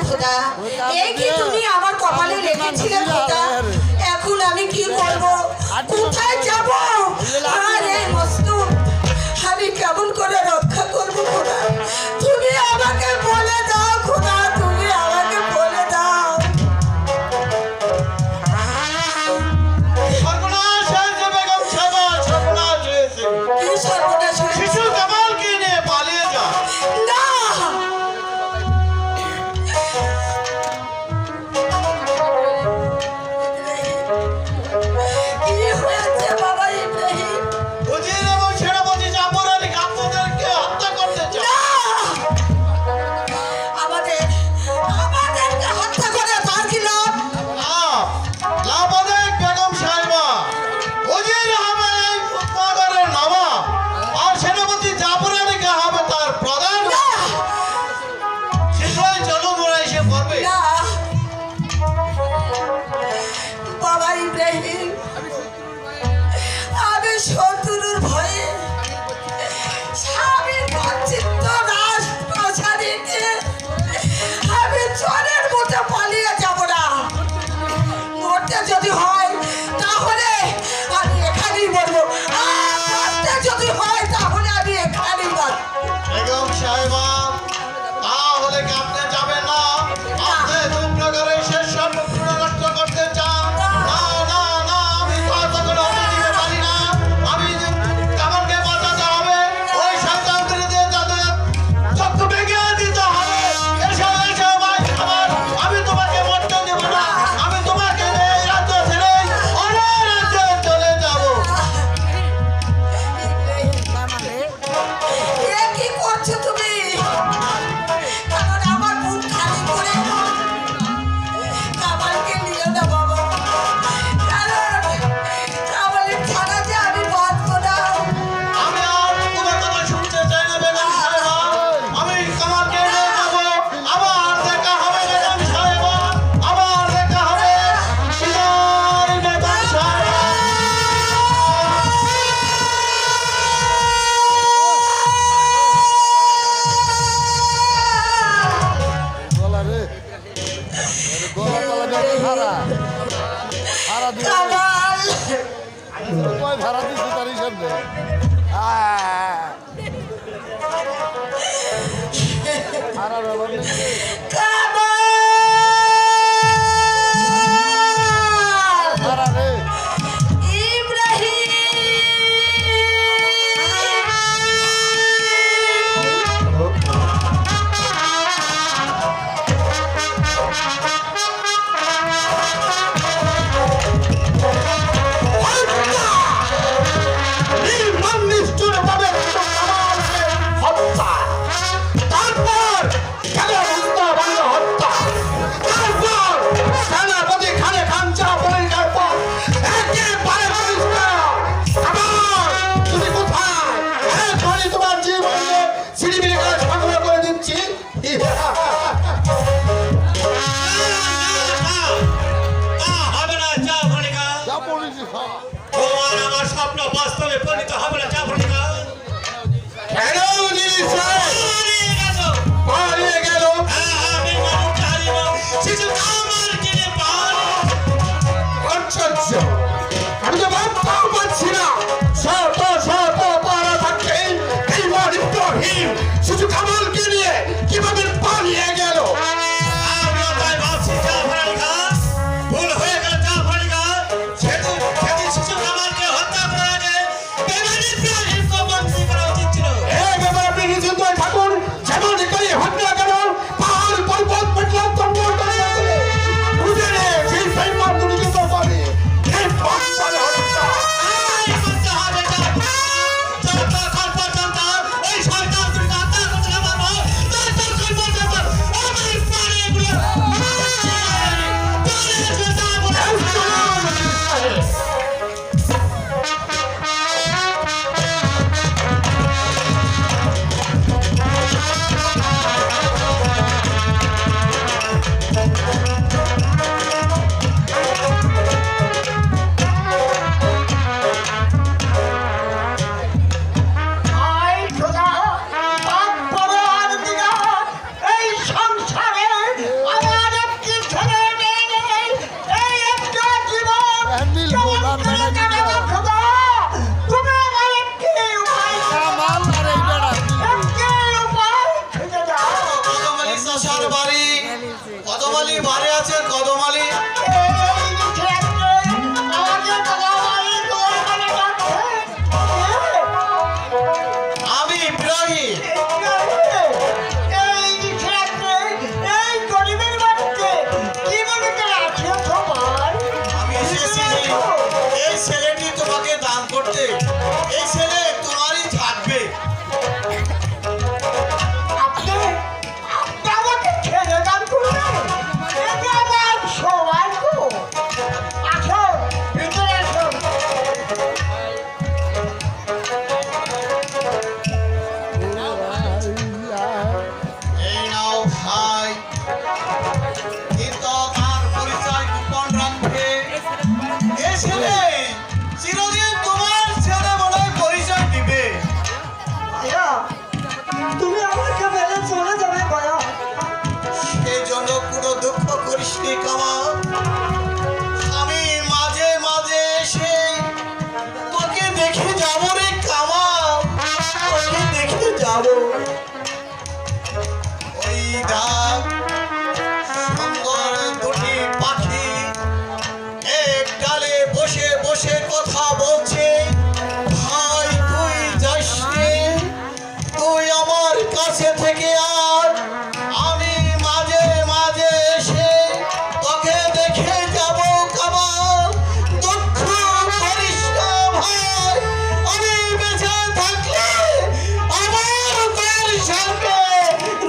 খোদা এই কি তুমি আমার কপালে রেখেছিলে খোদা এখন আমি কি করব কোথায় যাব আরে মস্তুম আমি কেমন করে রক্ষা করব খোদা তুমি আমাকে বলে দাও খোদা তুমি আমাকে বলে দাও সর্বনাশ হয়েছে বেগম সাহেবা সর্বনাশ হয়েছে কি সর্বনাশ হয়েছে? শিশু কামালকে নিয়ে পালিয়ে যা না কি হয়েছে বাবা ইব্রাহিম উজির এবং সেনাপতি জাফর আলী আপনাদেরকে হত্যা করতে চায় আমাদেরকে হত্যা করে তার কি লাভ লাভ অনেক বেগম সাহেবা উজির হবে এই নগরের নবাব আর সেনাপতি জাফর আলীকে হবে তার প্রধান শীঘ্রই চলুন ওরা এসে পড়বে না বাবা ইব্রাহিম আমি শত্রুর ভয়ে স্বামীর মানচিত্র রাজপ্রাসাদে আমি চোরের মতো পালিয়ে যাব না মরতে যদি হয় তাহলে আমি এখানেই মরবো আর বাঁচতে যদি হয় তাহলে আমি এখানেই বাঁচবো বেগম সাহেবা তাহলে কি আপনি যাবেন না আপনি দুর্নগরে শেষ সম্পূর্ণ নষ্ট করতে চান না না না আমি তো আর তখন আমি দিতে পারি না আমি কামালকে বাঁচাতে হবে ওই সন্তানদের দিয়ে তাদের চক্ষু ভেঙে দিতে হবে এসো এসো ভাই আমার আমি তোমাকে মরতে দেব না আমি তোমাকে এই রাজ্য ছেড়ে অন্য রাজ্যে চলে যাবো এ কি করছো তুমি কারণ আমার বুক খালি করে কামালকে নিয়ে না বাবা কারণ কামালের ছাড়াতে আমি বাঁচবো না আমি আর তোমার কথা শুনতে চাই না বেগম সাহেবা আমি কামালকে নিয়ে যাবো আবার দেখা হবে বেগম সাহেবা আবার দেখা হবে বিদায় বেগম সাহেবা হবে না যা ভনিকা তোমার আমার স্বপ্ন বাস্তবে পরিণত হবে না যা ভনিকা কেন জিনিস পালিয়ে গেল আমি মানুষ হারিব শিশু আমার কিনে আশ্চর্য আমি তো ভাবতেও পারছি না শত শত পারা থাকতে এই মরিত্বহীন শিশু কামালকে নিয়ে কিভাবে পালিয়ে গেল আমিও তাই ভাবছি যা ভনিকা ভুল হয়ে গেল যা ভনিকা সেদিন শিশু কামালকে হত্যা করার আগে বেমানি প্রাণীর বন্দী করা উচিত ছিল এই ব্যাপারে আপনি নিশ্চিন্ত থাকুন কদমালি বাড়ি আছে কদমালি। আমি ইব্রাহিম। আমি এসেছি এই ছেলেটি তোমাকে দান করতে। এই ছেলে তোমারই থাকবে। এই নাও ভাই, কিন্তু তার পরিচয় গোপন রাখবে। এই ছেলে চিরদিন তোমার ছেলে বলে পরিচয় দিবে। তুমি আমাকে মেরে চলে যাবে ভাইয়া। সেই জন্য কোনো দুঃখ করিস নি কামাল। আমি মাঝে মাঝে এসে তোকে দেখে যাবো রে কামাল, তোকে দেখে যাবো। ওই দেখ সুন্দর দুটি পাখি এক ডালে বসে বসে কথা বলছে। ভাই তুই যাস নে, তুই আমার কাছে থেকে আর আমি মাঝে মাঝে এসে তোকে দেখে যাব কামাল। দুঃখ করিস না ভাই, আমি বেঁচে থাকলে আমার তোর সঙ্গে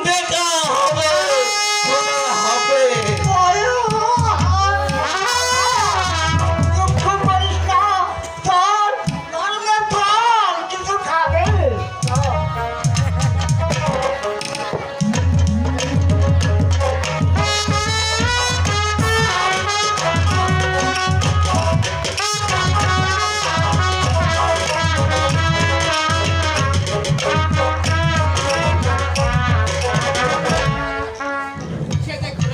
দেখা হবে হবে।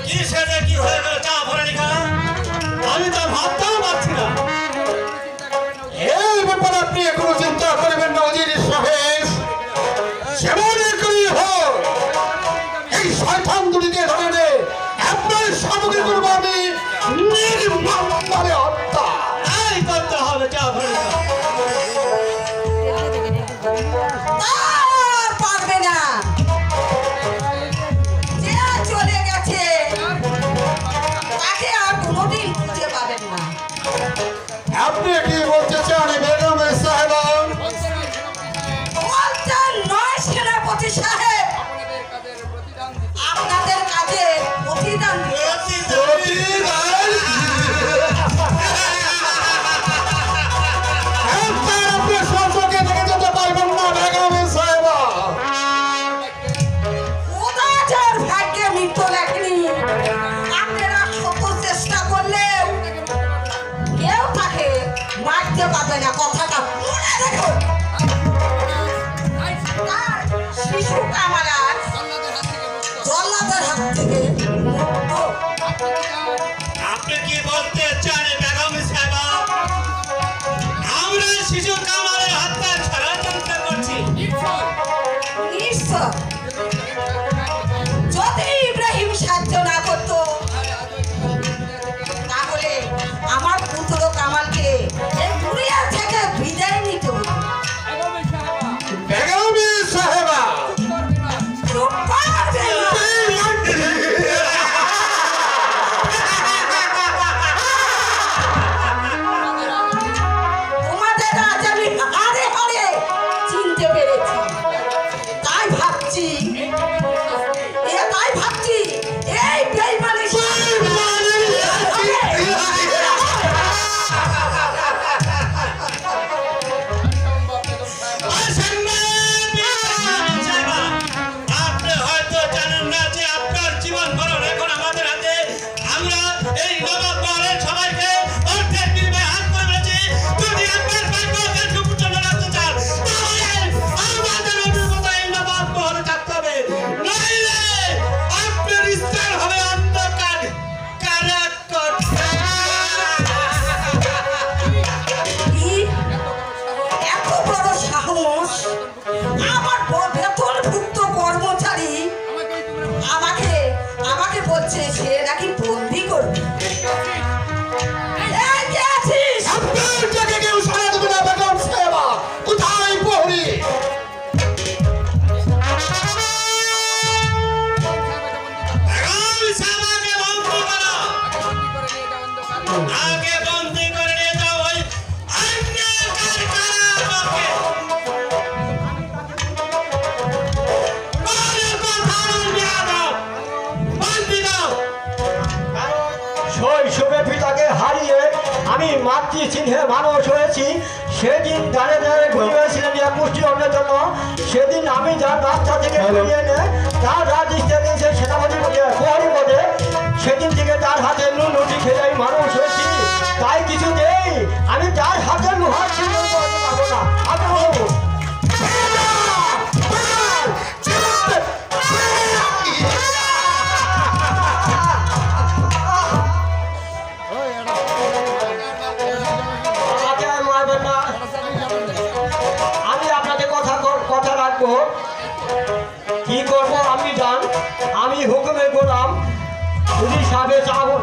কি সেটা কি হয়ে গেল? চা ভরে নিখা, আমি তো ভাবতেও পারছি না। এই ব্যাপারে আপনি এখনো চিন্তা করবেন না অজির সাহেব। যেমনই করি হোক এই শয়তান দুটিকে ধরে আপনার সামনে করবো আমি নির্মমভাবে হত্যা। তাই করতে হবে, চা ভরে নিখা। আর পারবে না, যে চলে গেছে তাকে আর কোনোদিন খুঁজে পাবেন না। আপনি কি বলতে চান বেগম সাহেবা? বলছেন নয় সেনাপতি সাহেব, আপনাদের কাজে প্রতিদান দিতে। আপনি সচকে থেকে যেতে পারবেন না বেগম সাহেবা। খোদা যার ভাগ্যে মৃত্যু লেখেনি, আপনারা শত চেষ্টা করলেও কেউ তাকে মারতে পারবে না, কথাটা মনে রেখো। তার শিশু কামারার জল্লাদের হাত থেকে মুক্ত। আপনি কি বলতে চান বেগম সাহেবা? আমরা শিশু কামালের হত্যা ষড়যন্ত্র করছি। নিশ্চয় যদি ইব্রাহিম সাহায্য না করতো তাহলে আমার পুত্র কামালকে এই দুনিয়া থেকে বিদায় নিতে হতো। বেগম সাহেবা চুপ করবে না। মাতৃ চিহ্নে মানুষ হয়েছি, সেদিন দাঁড়ে দাঁড়ে ঘুরে হয়েছিলেন এক মুষ্টি অন্যের জন্য। সেদিন আমি যার রাস্তা থেকে ঘুরিয়ে এনে তার রাজস্থানে দিয়েছে সেনাপতি পদে, প্রহরী পদে, সেদিন থেকে তার হাতে নুন রুটি খেয়ে আমি মানুষ হয়েছি। তাই কিছুতেই আমি তার হাতে লোহার ছিন্ন করতে পারবো না। আমি বলবো আমাকে আর মারবেন না, আমি আপনাকে কথা রাখবো। কি করবো আপনি জান, আমি হুকুমে গোলাম। যদি সাবে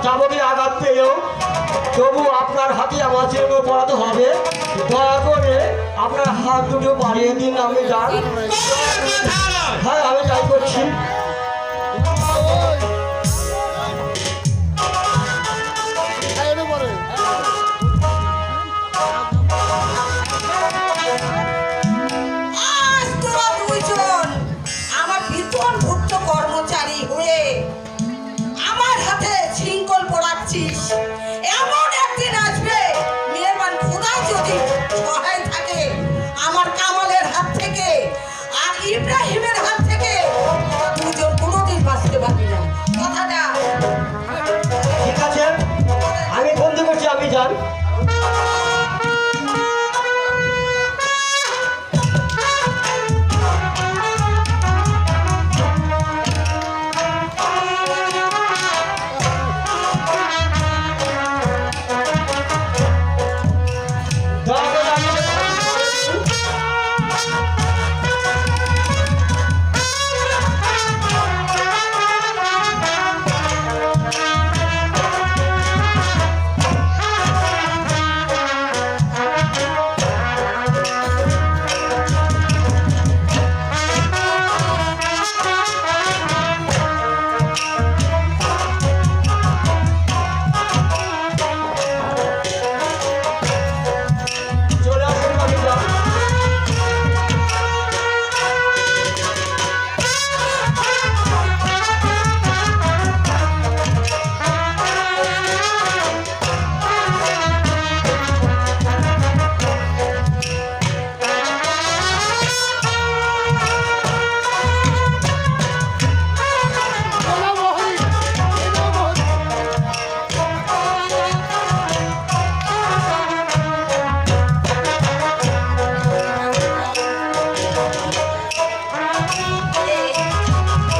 চাবকে আঘাত পেয়েও তবু আপনার হাতে আমার চিহ্ন পড়াতে হবে। দয়া করে আপনার হাত দুটো বাড়িয়ে দিন, আমি যান। হ্যাঁ, আমি তাই করছি। আজ তোরা দুইজন আমার বেতন ভুক্ত কর্মচারী হয়ে আমার হাতে শৃঙ্খল পড়াচ্ছিস। এমন একদিন আসবে, মেহরবান খোদা যদি সহায় থাকে, আমার কামালের হাত থেকে আর ইব্রাহিমের হাত থেকে দুজন কোনোদিন বাঁচতে পারবি না। কথাটা ঠিক আছে, আমি বন্ধু করছি, আমি যান। চলে আসুন, আমি যান।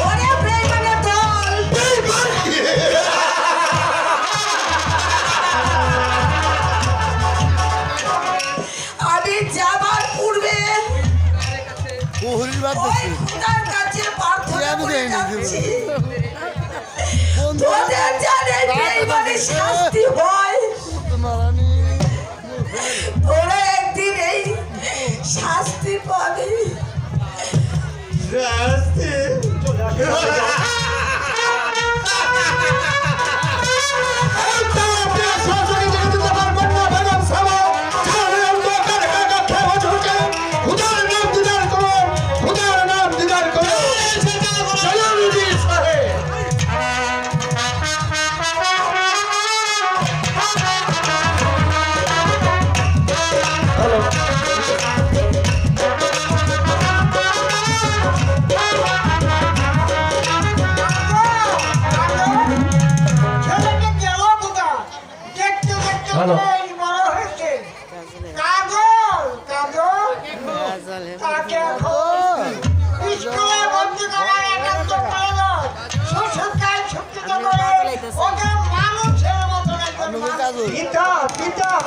ওরে বেঈমানের দল, আমি যাবার পূর্বে ওই খোদার কাছে প্রার্থনা করে যাচ্ছি, তোদের জানে বেঈমানের শাস্তি হয়, তোরা একদিন এই শাস্তি পাবি। চলে আসুন। ছেলেটা গেল কোথায়? দেখতে দেখতে হ্যালো। বেশ বড় হয়েছে। কাজল, কাজল, তাকে এখন স্কুলে ভর্তি করার একান্ত প্রয়োজন। শ্বশুরকাল শিক্ষিত করে ওকে মানুষের মতন একজন মানুষ।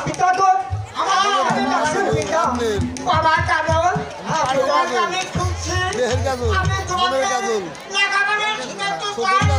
পিতা তো আমার হাতে রাখছেন পিতা। বাবা কাজল, তোমাকে আমি খুঁজছি। আমি তোমাকে লেখাপড়া শিখাতে চাই।